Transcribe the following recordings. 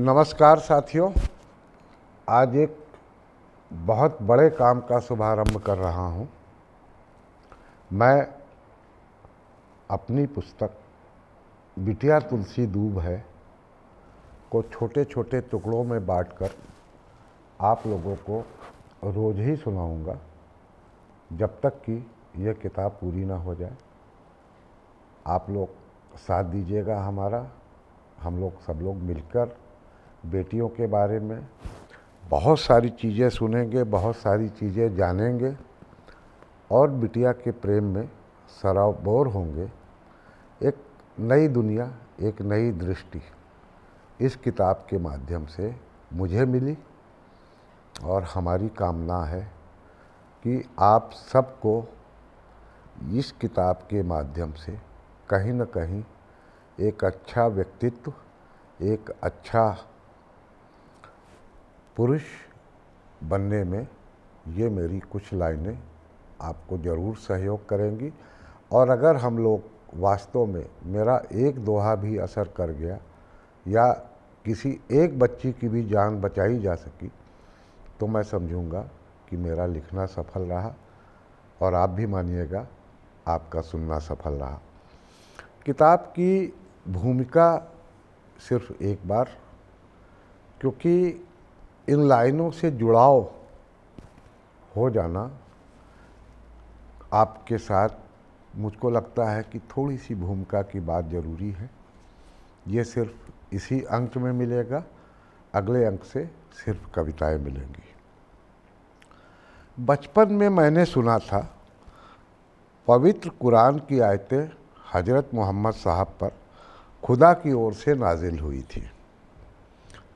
नमस्कार साथियों। आज एक बहुत बड़े काम का शुभारंभ कर रहा हूँ। मैं अपनी पुस्तक बिटिया तुलसी दूब है को छोटे छोटे टुकड़ों में बांटकर आप लोगों को रोज़ ही सुनाऊंगा जब तक कि यह किताब पूरी ना हो जाए। आप लोग साथ दीजिएगा हमारा। हम लोग सब लोग मिलकर बेटियों के बारे में बहुत सारी चीज़ें सुनेंगे, बहुत सारी चीज़ें जानेंगे और बिटिया के प्रेम में सराबोर होंगे। एक नई दुनिया, एक नई दृष्टि इस किताब के माध्यम से मुझे मिली और हमारी कामना है कि आप सबको इस किताब के माध्यम से कहीं न कहीं एक अच्छा व्यक्तित्व, एक अच्छा पुरुष बनने में ये मेरी कुछ लाइनें आपको ज़रूर सहयोग करेंगी। और अगर हम लोग वास्तव में मेरा एक दोहा भी असर कर गया या किसी एक बच्ची की भी जान बचाई जा सकी तो मैं समझूंगा कि मेरा लिखना सफल रहा और आप भी मानिएगा आपका सुनना सफल रहा। किताब की भूमिका सिर्फ एक बार, क्योंकि इन लाइनों से जुड़ाव हो जाना आपके साथ मुझको लगता है कि थोड़ी सी भूमिका की बात ज़रूरी है। ये सिर्फ इसी अंक में मिलेगा, अगले अंक से सिर्फ कविताएं मिलेंगी। बचपन में मैंने सुना था पवित्र कुरान की आयतें हज़रत मोहम्मद साहब पर खुदा की ओर से नाजिल हुई थी।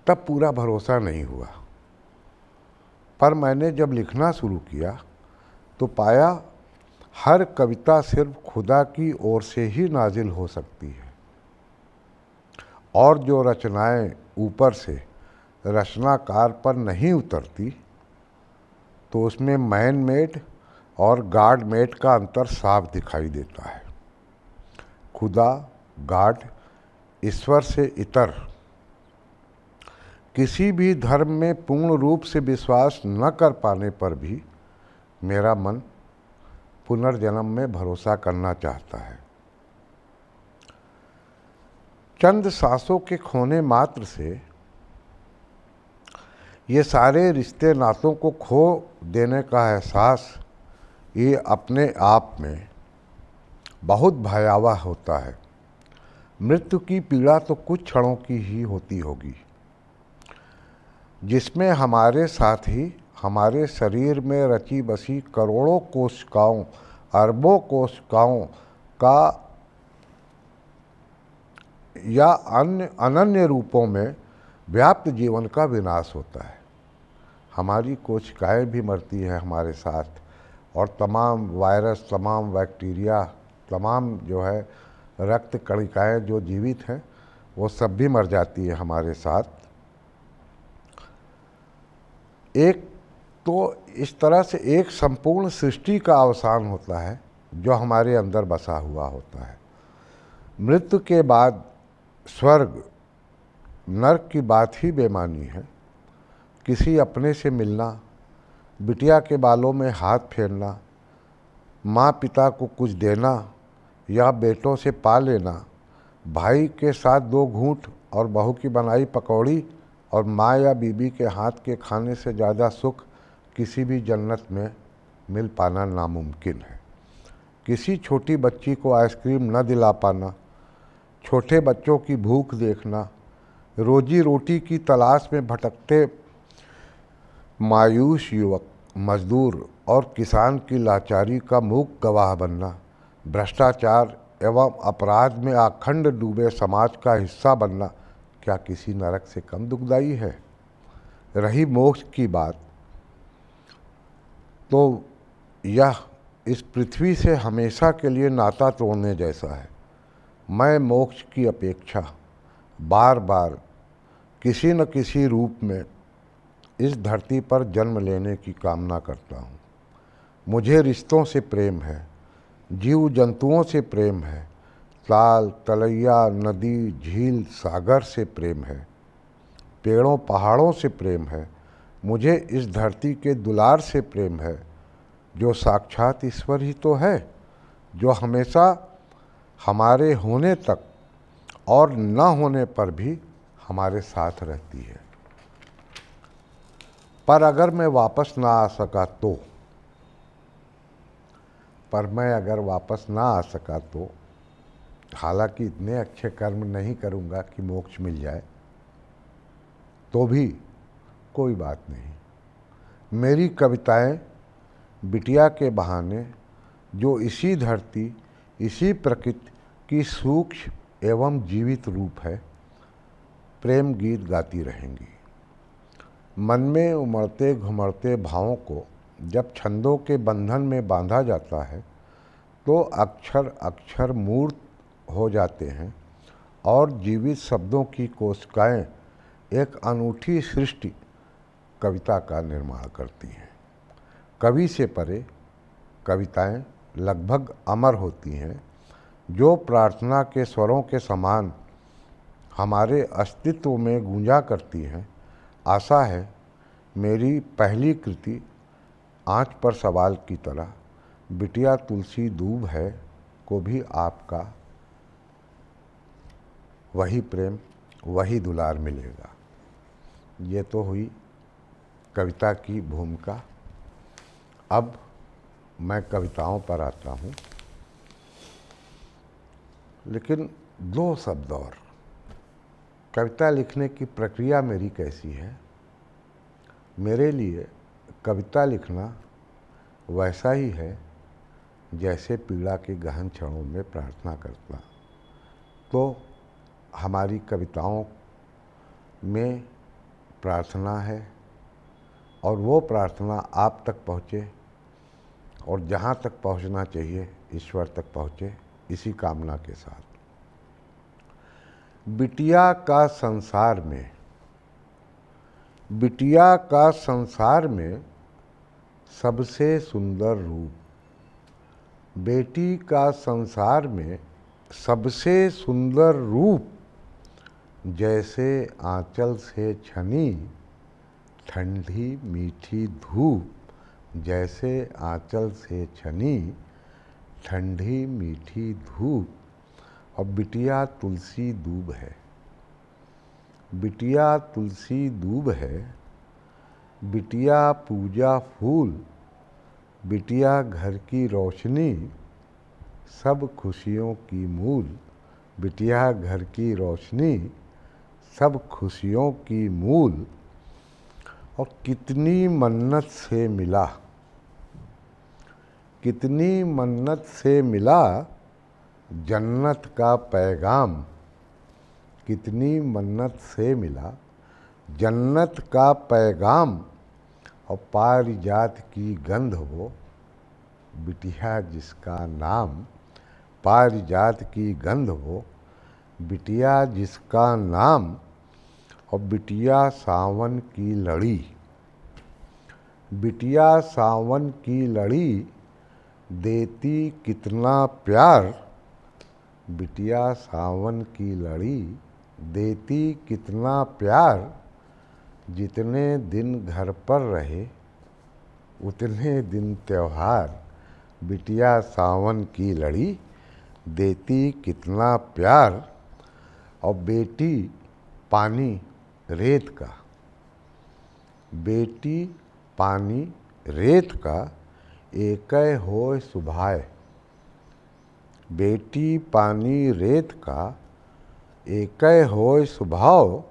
तब पूरा भरोसा नहीं हुआ, पर मैंने जब लिखना शुरू किया तो पाया हर कविता सिर्फ खुदा की ओर से ही नाजिल हो सकती है और जो रचनाएं ऊपर से रचनाकार पर नहीं उतरती तो उसमें मैन मेड और गॉड मेड का अंतर साफ दिखाई देता है। खुदा, गॉड, ईश्वर से इतर किसी भी धर्म में पूर्ण रूप से विश्वास न कर पाने पर भी मेरा मन पुनर्जन्म में भरोसा करना चाहता है। चंद सांसों के खोने मात्र से ये सारे रिश्ते नातों को खो देने का एहसास ये अपने आप में बहुत भयावह होता है। मृत्यु की पीड़ा तो कुछ क्षणों की ही होती होगी, जिसमें हमारे साथ ही हमारे शरीर में रची बसी करोड़ों कोशिकाओं, अरबों कोशिकाओं का या अन्य अनन्य रूपों में व्याप्त जीवन का विनाश होता है। हमारी कोशिकाएं भी मरती है हमारे साथ और तमाम वायरस, तमाम बैक्टीरिया, तमाम जो है रक्त कणिकाएं जो जीवित हैं वो सब भी मर जाती है हमारे साथ। एक तो इस तरह से एक संपूर्ण सृष्टि का अवसान होता है जो हमारे अंदर बसा हुआ होता है। मृत्यु के बाद स्वर्ग, नरक की बात ही बेमानी है। किसी अपने से मिलना, बिटिया के बालों में हाथ फेरना, माँ पिता को कुछ देना या बेटों से पा लेना, भाई के साथ दो घूंट और बहू की बनाई पकौड़ी और माँ या बीबी के हाथ के खाने से ज़्यादा सुख किसी भी जन्नत में मिल पाना नामुमकिन है। किसी छोटी बच्ची को आइसक्रीम न दिला पाना, छोटे बच्चों की भूख देखना, रोजी रोटी की तलाश में भटकते मायूस युवक, मजदूर और किसान की लाचारी का मूक गवाह बनना, भ्रष्टाचार एवं अपराध में अखंड डूबे समाज का हिस्सा बनना क्या किसी नरक से कम दुखदाई है? रही मोक्ष की बात, तो यह इस पृथ्वी से हमेशा के लिए नाता तोड़ने जैसा है। मैं मोक्ष की अपेक्षा बार बार किसी न किसी रूप में इस धरती पर जन्म लेने की कामना करता हूँ। मुझे रिश्तों से प्रेम है, जीव जंतुओं से प्रेम है, ताल, तलैया, नदी, झील, सागर से प्रेम है। पेड़ों पहाड़ों से प्रेम है, मुझे इस धरती के दुलार से प्रेम है, जो साक्षात ईश्वर ही तो है, जो हमेशा हमारे होने तक और न होने पर भी हमारे साथ रहती है। पर अगर मैं वापस ना आ सका तो हालांकि इतने अच्छे कर्म नहीं करूंगा कि मोक्ष मिल जाए, तो भी कोई बात नहीं। मेरी कविताएं बिटिया के बहाने, जो इसी धरती, इसी प्रकृति की सूक्ष्म एवं जीवित रूप है, प्रेम गीत गाती रहेंगी। मन में उमड़ते घुमड़ते भावों को जब छंदों के बंधन में बांधा जाता है तो अक्षर अक्षर मूर्त हो जाते हैं और जीवित शब्दों की कोशिकाएं एक अनूठी सृष्टि कविता का निर्माण करती हैं। कवि से परे कविताएं लगभग अमर होती हैं, जो प्रार्थना के स्वरों के समान हमारे अस्तित्व में गूंजा करती हैं। आशा है मेरी पहली कृति आँच पर सवाल की तरह बिटिया तुलसी दूब है को भी आपका वही प्रेम, वही दुलार मिलेगा। ये तो हुई कविता की भूमिका। अब मैं कविताओं पर आता हूँ, लेकिन 2 शब्द और। कविता लिखने की प्रक्रिया मेरी कैसी है? मेरे लिए कविता लिखना वैसा ही है जैसे पीड़ा के गहन क्षणों में प्रार्थना करना। तो हमारी कविताओं में प्रार्थना है और वो प्रार्थना आप तक पहुँचे और जहाँ तक पहुँचना चाहिए ईश्वर तक पहुँचे, इसी कामना के साथ। बिटिया का संसार में सबसे सुंदर रूप, बेटी का संसार में सबसे सुंदर रूप, जैसे आंचल से छनी ठंडी मीठी धूप, जैसे आंचल से छनी ठंडी मीठी धूप। और बिटिया तुलसी दूब है, बिटिया तुलसी दूब है, बिटिया पूजा फूल, बिटिया घर की रोशनी, सब खुशियों की मूल, बिटिया घर की रोशनी, सब खुशियों की मूल। और कितनी मन्नत से मिला, कितनी मन्नत से मिला जन्नत का पैगाम, कितनी मन्नत से मिला जन्नत का पैगाम। और पारिजात की गंध वो, बिटिया जिसका नाम, पारिजात की गंध वो, बिटिया जिसका नाम। और बिटिया सावन की लड़ी, बिटिया सावन की लड़ी, देती कितना प्यार, बिटिया सावन की लड़ी, देती कितना प्यार। जितने दिन घर पर रहे उतने दिन त्योहार, बिटिया सावन की लड़ी, देती कितना प्यार। और बेटी पानी रेत का, बेटी पानी रेत का, एकै होय सुभाय, बेटी पानी रेत का, एकै होय स्वभाव।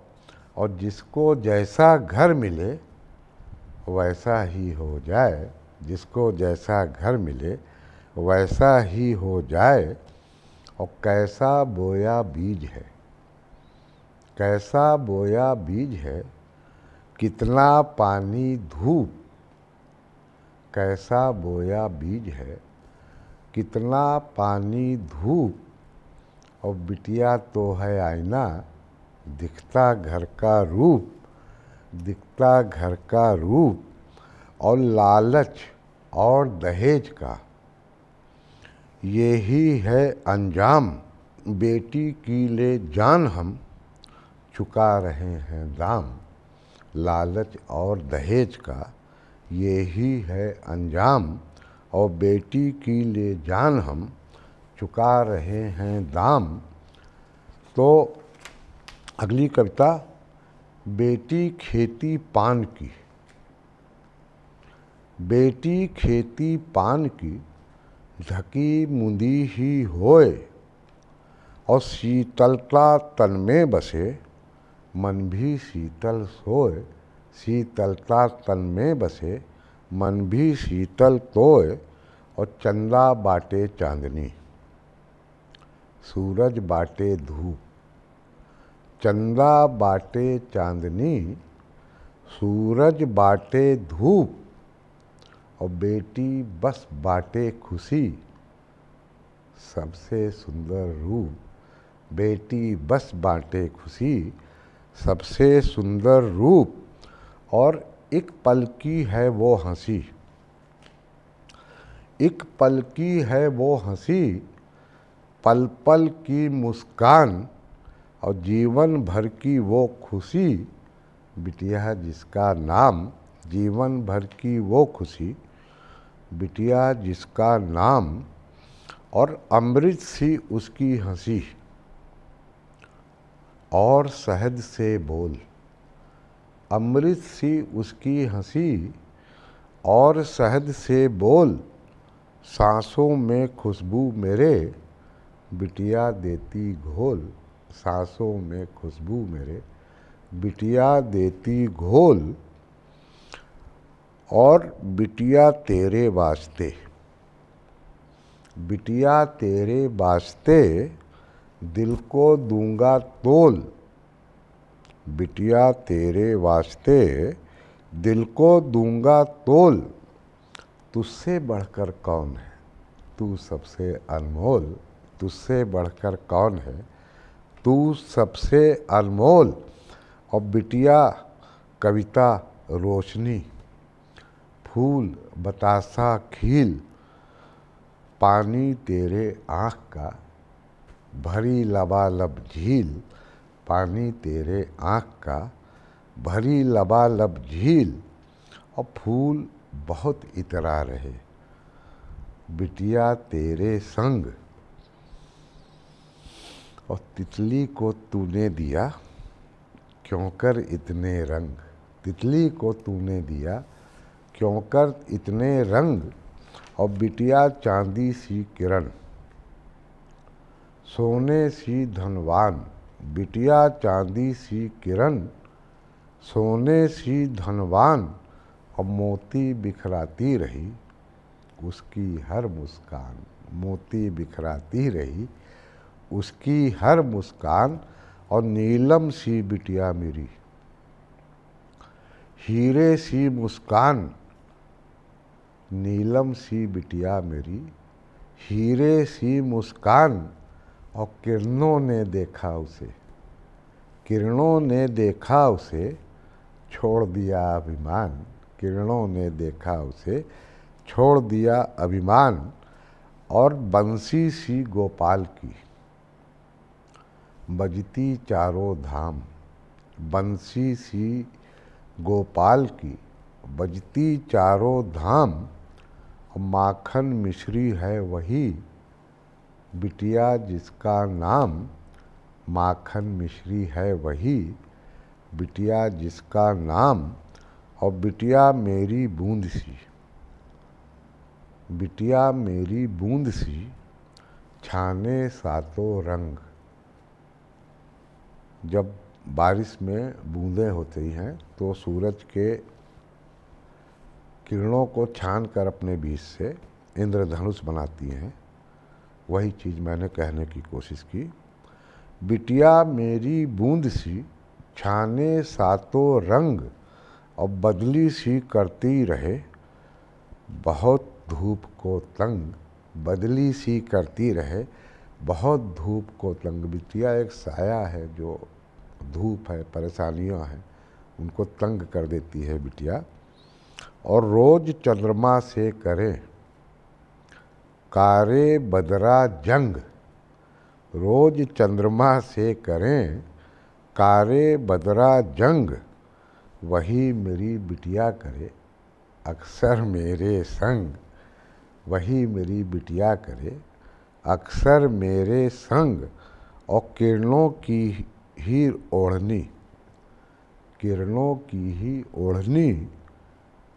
और जिसको जैसा घर मिले वैसा ही हो जाए, जिसको जैसा घर मिले वैसा ही हो जाए। और कैसा बोया बीज है, कैसा बोया बीज है, कितना पानी धूप, कैसा बोया बीज है, कितना पानी धूप। और बिटिया तो है आईना, दिखता घर का रूप, दिखता घर का रूप। और लालच और दहेज का ये ही है अंजाम, बेटी की ले जान हम चुका रहे हैं दाम। लालच और दहेज का ये ही है अंजाम, और बेटी की ले जान हम चुका रहे हैं दाम। तो अगली कविता, बेटी खेती पान की। बेटी खेती पान की ढकी मुंदी ही होए, और शीतलता तन में बसे मन भी शीतल सोए। शीतलता तन में बसे मन भी शीतल तोए, और चंदा बाटे चांदनी सूरज बाटे धूप। चंदा बाटे चांदनी सूरज बाटे धूप, और बेटी बस बाटे खुशी सबसे सुंदर रूप। बेटी बस बाटे खुशी सबसे सुंदर रूप, और एक पल की है वो हंसी। एक पल की है वो हंसी, पल पल की मुस्कान, और जीवन भर की वो खुशी बिटिया जिसका नाम। जीवन भर की वो खुशी बिटिया जिसका नाम, और अमृत सी उसकी हंसी और शहद से बोल। अमृत सी उसकी हंसी और शहद से बोल, सांसों में खुशबू मेरे बिटिया देती घोल। सांसों में खुशबू मेरे बिटिया देती घोल, और बिटिया तेरे वास्ते। बिटिया तेरे वास्ते दिल को दूंगा तोल। बिटिया तेरे वास्ते दिल को दूंगा तोल, तुझसे बढ़कर कौन है तू सबसे अनमोल। तुझसे बढ़कर कौन है तू सबसे अनमोल। और बिटिया कविता रोशनी, फूल बतासा खील, पानी तेरे आँख का भरी लबालब झील। पानी तेरे आँख का भरी लबालब झील, और फूल बहुत इतरा रहे बिटिया तेरे संग। और तितली को तूने दिया क्यों कर इतने रंग। तितली को तूने दिया क्यों कर इतने रंग, और बिटिया चांदी सी किरण सोने सी धनवान। बिटिया चांदी सी किरण सोने सी धनवान, और मोती बिखराती रही उसकी हर मुस्कान। मोती बिखराती रही उसकी हर मुस्कान, और नीलम सी बिटिया मेरी हीरे सी मुस्कान। नीलम सी बिटिया मेरी हीरे सी मुस्कान, और किरणों ने देखा उसे। किरणों ने देखा उसे छोड़ दिया अभिमान। किरणों ने देखा उसे छोड़ दिया अभिमान, और बंसी सी गोपाल की बजती चारों धाम। बंसी सी गोपाल की बजती चारों धाम, और माखन मिश्री है वही बिटिया जिसका नाम। माखन मिश्री है वही बिटिया जिसका नाम, और बिटिया मेरी बूंद सी। बिटिया मेरी बूंद सी छाने सातों रंग। जब बारिश में बूंदें होती हैं तो सूरज के किरणों को छान कर अपने बीच से इंद्रधनुष बनाती हैं। वही चीज़ मैंने कहने की कोशिश की। बिटिया मेरी बूंद सी छाने सातों रंग, और बदली सी करती रहे बहुत धूप को तंग। बदली सी करती रहे बहुत धूप को तंग। बिटिया एक साया है, जो धूप है, परेशानियां हैं, उनको तंग कर देती है बिटिया। और रोज चंद्रमा से करें कारे बदरा जंग। रोज चंद्रमा से करें कारे बदरा जंग, वही मेरी बिटिया करे अक्सर मेरे संग, वही मेरी बिटिया करे अक्सर मेरे संग। और किरणों की ही ओढ़नी, किरणों की ही ओढ़नी,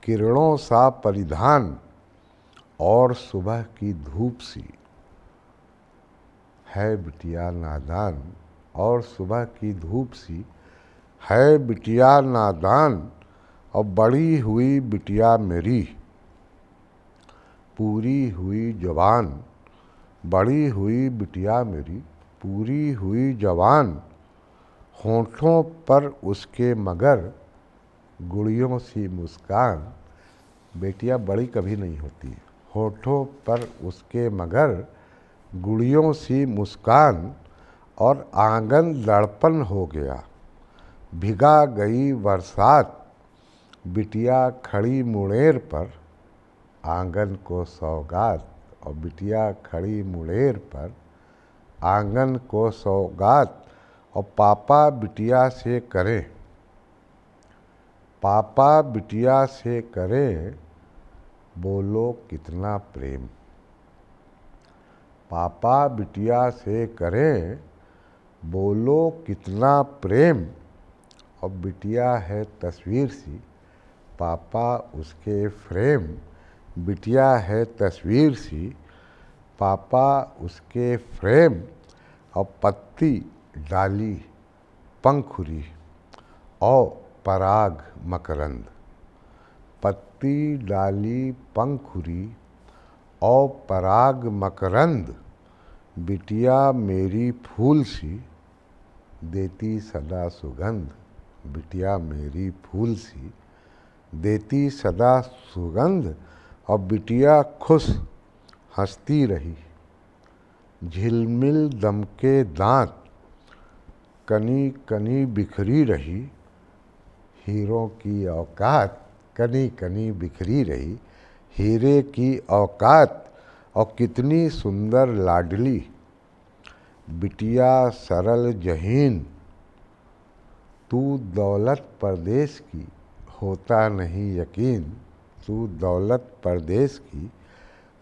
किरणों सा परिधान, और सुबह की धूप सी है बिटिया नादान, और सुबह की धूप सी है बिटिया नादान। और बड़ी हुई बिटिया मेरी पूरी हुई जवान, बड़ी हुई बिटिया मेरी पूरी हुई जवान। होठों पर उसके मगर गुड़ियों सी मुस्कान। बेटियां बड़ी कभी नहीं होती, होठों पर उसके मगर गुड़ियों सी मुस्कान। और आंगन दर्पण हो गया भिगा गई बरसात, बिटिया खड़ी मुड़ेर पर आंगन को सौगात। और बिटिया खड़ी मुड़ेर पर आंगन को सौगात। और पापा बिटिया से करे, पापा बिटिया से करे बोलो कितना प्रेम। पापा बिटिया से करे बोलो कितना प्रेम। और बिटिया है तस्वीर सी पापा उसके फ्रेम, बिटिया है तस्वीर सी पापा उसके फ्रेम। और पत्ती डाली पंखुरी और पराग मकरंद, पत्ती डाली पंखुरी और पराग मकरंद। बिटिया मेरी फूल सी देती सदा सुगंध, बिटिया मेरी फूल सी देती सदा सुगंध। और बिटिया खुश हंसती रही झिलमिल दम के दांत, कनी कनी बिखरी रही हीरों की औकात, कनी कनी बिखरी रही हीरे की औकात। और कितनी सुंदर लाडली बिटिया सरल जहीन, तू दौलत परदेश की होता नहीं यकीन, तू दौलत परदेश की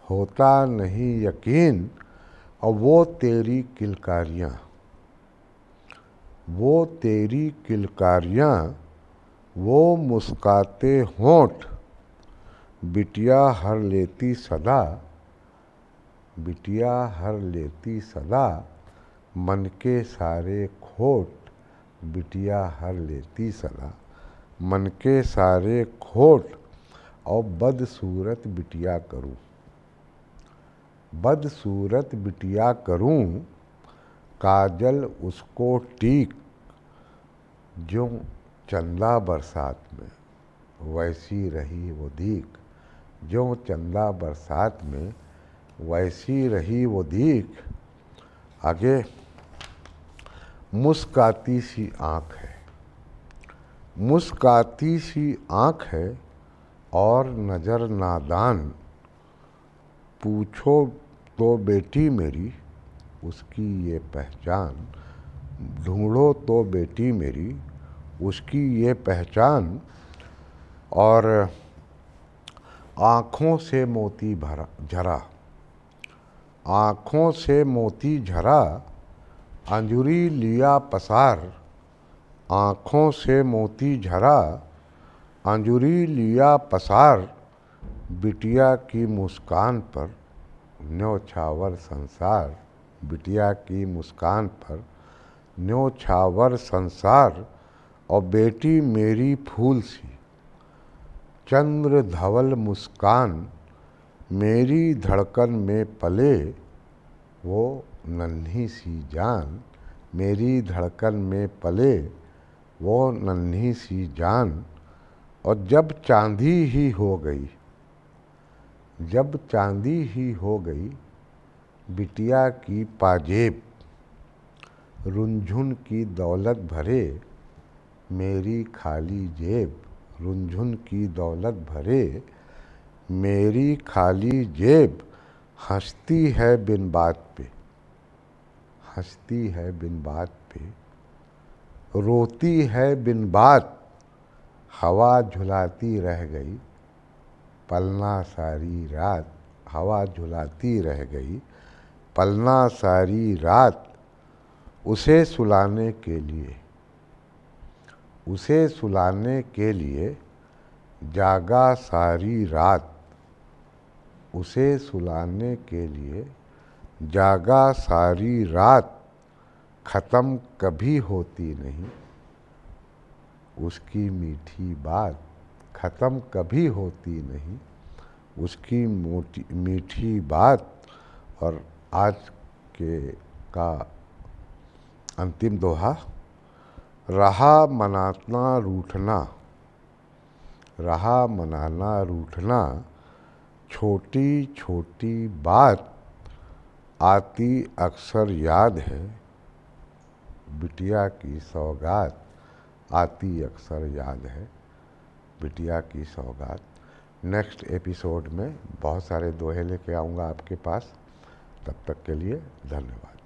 होता नहीं यकीन। और वो तेरी किलकारियाँ, वो तेरी किलकारियाँ, वो मुस्काते होंठ बिटिया हर लेती सदा, बिटिया हर लेती सदा। मन के सारे खोट बिटिया हर लेती सदा, मन के सारे खोट। और बदसूरत बिटिया करूं, बदसूरत बिटिया करूं काजल उसको टीक। जो चंदा बरसात में वैसी रही वो दीक, जो चंदा बरसात में वैसी रही वो दीक। आगे मुस्काती सी आँख है, मुस्काती सी आँख है और नज़र नादान। पूछो तो बेटी मेरी उसकी ये पहचान, ढूंढो तो बेटी मेरी उसकी ये पहचान। और आँखों से मोती भरा झरा, आँखों से मोती झरा अंजुरी लिया पसार, आँखों से मोती झरा अंजुरी लिया पसार। बिटिया की मुस्कान पर न्योछावर संसार, बिटिया की मुस्कान पर न्योछावर संसार। और बेटी मेरी फूल सी चंद्र धवल मुस्कान, मेरी धड़कन में पले वो नन्ही सी जान, मेरी धड़कन में पले वो नन्ही सी जान। और जब चांदी ही हो गई, जब चांदी ही हो गई बिटिया की पाजेब, रुनझुन की दौलत भरे मेरी खाली जेब, रुनझुन की दौलत भरे मेरी खाली जेब। हंसती है बिन बात पे, हंसती है बिन बात पे, रोती है बिन बात। हवा झुलाती रह गई पलना सारी रात, हवा झुलाती रह गई पलना सारी रात, उसे सुलाने के लिए, उसे सुलाने के लिए जागा सारी रात, उसे सुलाने के लिए जागा सारी रात, ख़त्म कभी होती नहीं उसकी मीठी बात, ख़त्म कभी होती नहीं उसकी मीठी बात। और आज के का अंतिम दोहा, रहा मनाना रूठना, रहा मनाना रूठना, छोटी छोटी बात आती अक्सर याद है, बिटिया की सौगात आती अक्सर याद है, बिटिया की सौगात। नेक्स्ट एपिसोड में बहुत सारे दोहे लेके आऊँगा आपके पास। तब तक के लिए धन्यवाद।